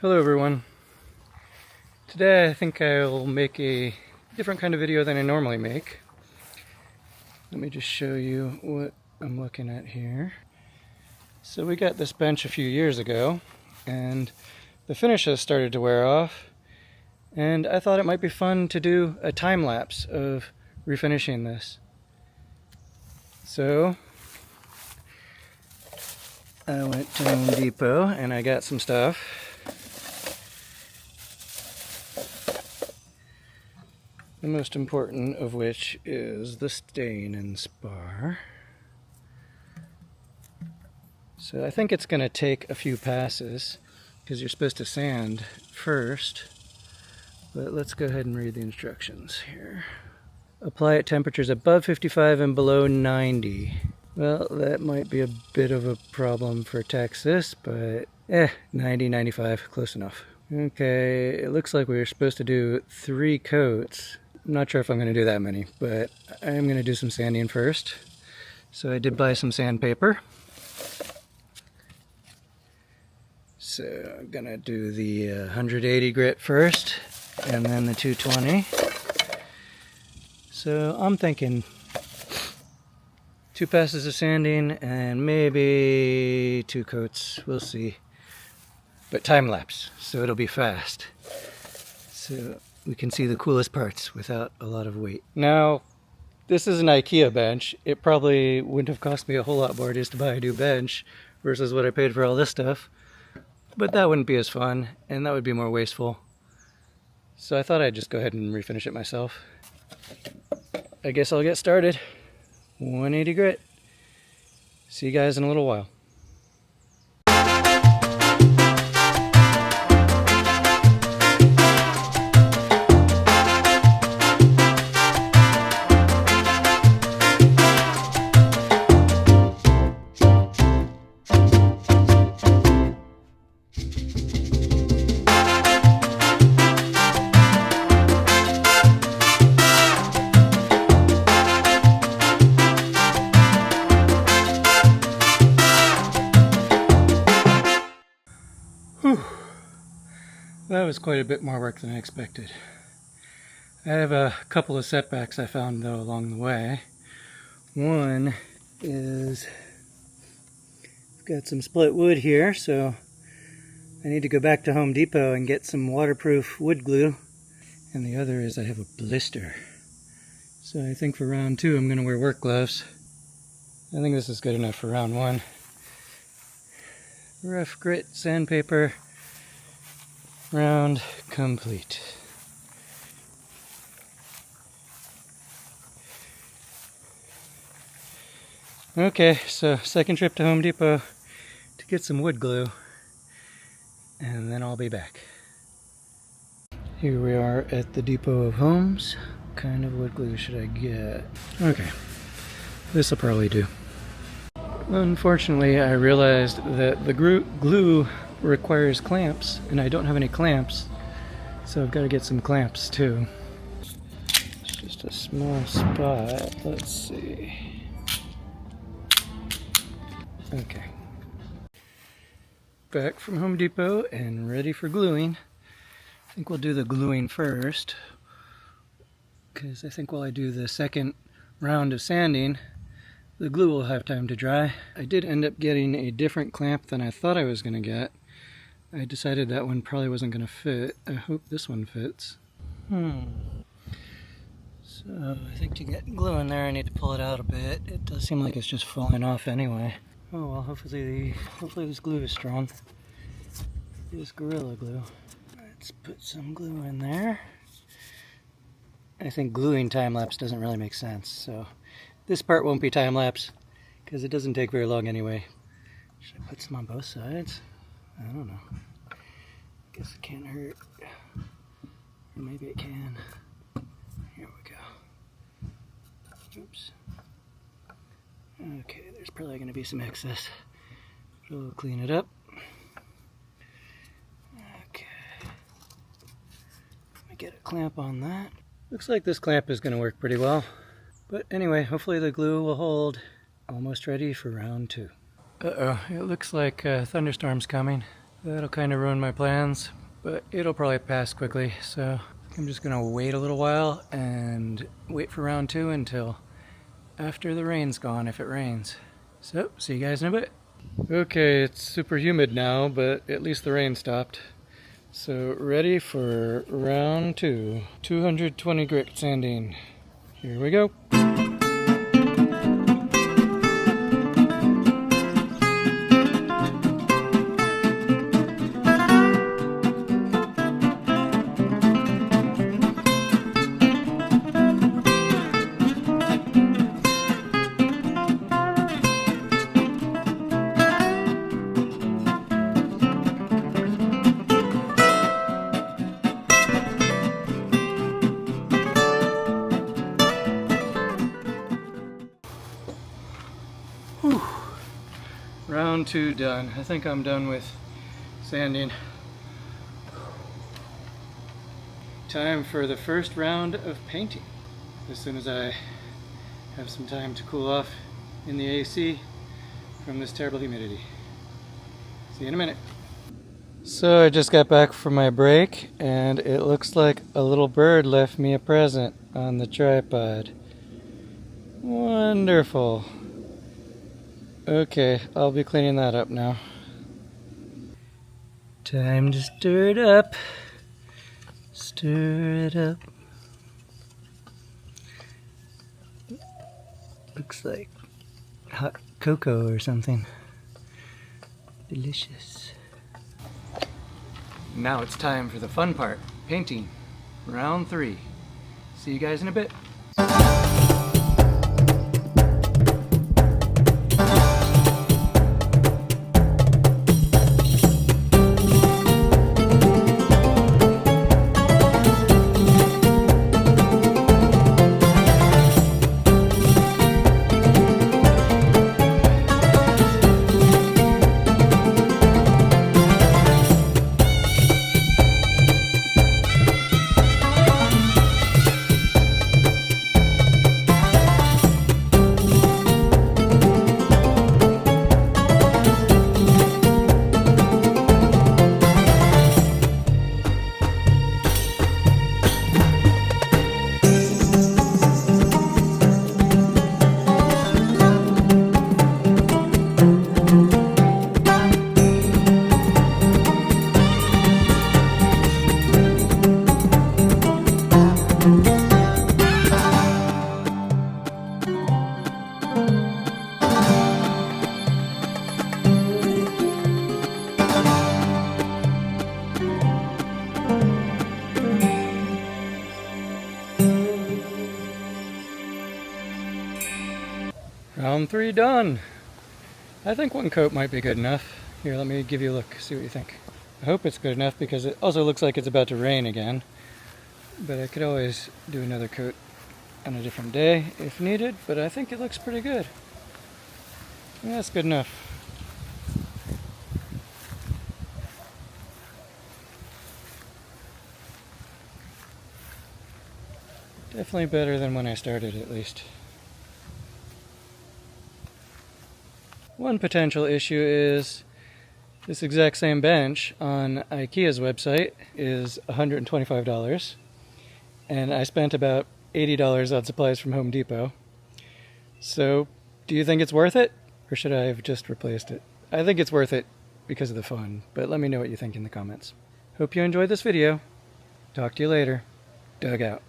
Hello everyone. Today I think I'll make a different kind of video than I normally make. Let me just show you what I'm looking at here. So we got this bench a few years ago and the finishes started to wear off, and I thought it might be fun to do a time lapse of refinishing this. So I went to Home Depot and I got some stuff. The most important of which is the stain and spar. So I think it's going to take a few passes because you're supposed to sand first. But let's go ahead and read the instructions here. Apply at temperatures above 55 and below 90. Well, that might be a bit of a problem for Texas, but 90, 95, close enough. Okay, it looks like we were supposed to do 3 coats. I'm not sure if I'm going to do that many, but I'm going to do some sanding first. So I did buy some sandpaper. So I'm going to do the 180 grit first, and then the 220. So I'm thinking 2 passes of sanding and maybe 2 coats, we'll see. But time lapse, so it'll be fast. So we can see the coolest parts without a lot of weight. Now, this is an IKEA bench. It probably wouldn't have cost me a whole lot more just to buy a new bench versus what I paid for all this stuff. But that wouldn't be as fun, and that would be more wasteful. So I thought I'd just go ahead and refinish it myself. I guess I'll get started. 180 grit. See you guys in a little while. Whew. That was quite a bit more work than I expected. I have a couple of setbacks I found though along the way. One is I've got some split wood here, so I need to go back to Home Depot and get some waterproof wood glue. And the other is I have a blister. So I think for round 2 I'm going to wear work gloves. I think this is good enough for round 1. Rough grit sandpaper, round complete. Okay, so second trip to Home Depot to get some wood glue, and then I'll be back. Here we are at the Depot of Homes. What kind of wood glue should I get? Okay, this will probably do. Unfortunately, I realized that the glue requires clamps, and I don't have any clamps, so I've got to get some clamps too. It's just a small spot. Let's see. Okay. Back from Home Depot and ready for gluing. I think we'll do the gluing first, because I think while I do the second round of sanding, the glue will have time to dry. I did end up getting a different clamp than I thought I was going to get. I decided that one probably wasn't going to fit. I hope this one fits. So I think to get glue in there I need to pull it out a bit. It does seem like it's just falling off anyway. Oh well, hopefully this glue is strong. This Gorilla Glue. Let's put some glue in there. I think gluing time-lapse doesn't really make sense, so this part won't be time-lapse because it doesn't take very long anyway. Should I put some on both sides? I don't know. Guess it can't hurt. Or maybe it can. Here we go. Oops. Okay, there's probably going to be some excess. But we'll clean it up. Okay. Let me get a clamp on that. Looks like this clamp is going to work pretty well. But anyway, hopefully the glue will hold. Almost ready for round 2. Uh-oh, it looks like a thunderstorm's coming. That'll kind of ruin my plans, but it'll probably pass quickly, so I'm just gonna wait a little while and wait for round 2 until after the rain's gone, if it rains. So, see you guys in a bit. Okay, it's super humid now, but at least the rain stopped. So, ready for round 2. 220 grit sanding. Here we go. Whew. Round 2 done. I think I'm done with sanding. Time for the first round of painting. As soon as I have some time to cool off in the AC from this terrible humidity. See you in a minute. So I just got back from my break and it looks like a little bird left me a present on the tripod. Wonderful. Okay, I'll be cleaning that up now. Time to stir it up. Stir it up. Looks like hot cocoa or something. Delicious. Now it's time for the fun part, painting. Round 3. See you guys in a bit. Round 3 done. I think one coat might be good enough. Here, let me give you a look, see what you think. I hope it's good enough because it also looks like it's about to rain again. But I could always do another coat on a different day if needed, but I think it looks pretty good. Yeah, that's good enough. Definitely better than when I started, at least. One potential issue is this exact same bench on IKEA's website is $125, and I spent about $80 on supplies from Home Depot. So, do you think it's worth it, or should I have just replaced it? I think it's worth it because of the fun, but let me know what you think in the comments. Hope you enjoyed this video. Talk to you later. Doug out.